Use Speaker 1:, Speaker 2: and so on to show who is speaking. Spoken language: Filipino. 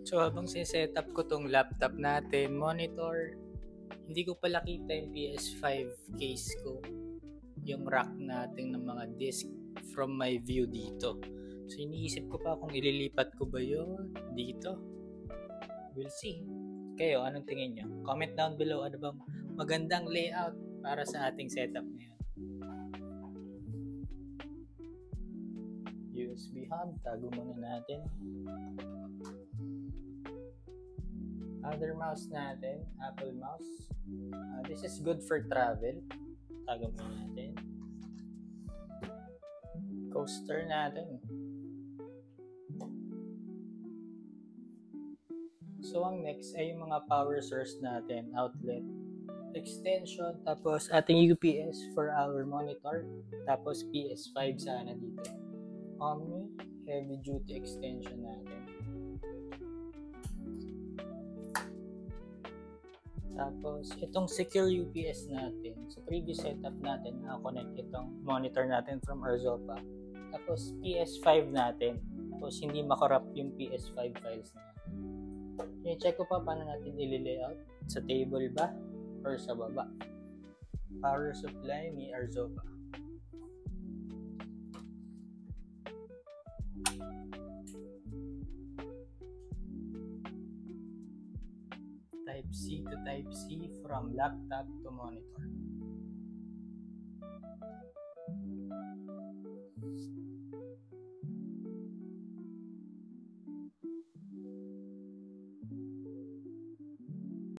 Speaker 1: So habang siset up ko tong laptop natin, monitor, hindi ko pala kita yung PS5 case ko, yung rack natin ng mga disc from my view dito. So iniisip ko pa kung ililipat ko ba yun dito. We'll see. Kayo, anong tingin nyo? Comment down below ano bang magandang layout para sa ating setup ngayon. USB hub, tago muna natin. Other mouse natin, Apple mouse. This is good for travel. Tago muna natin. Coaster natin. So ang next ay yung mga power source natin, outlet, extension, tapos ating UPS for our monitor, tapos PS5 sana dito. Omni, heavy duty extension natin. Tapos itong secure UPS natin, sa previous setup natin, nakakonect itong monitor natin from Arzopa. Tapos PS5 natin, tapos hindi makorrupt yung PS5 files natin. I-check ko pa paano natin i-layout, sa table ba or sa baba. Power supply ni Arzopa. Type C to Type C from laptop to monitor.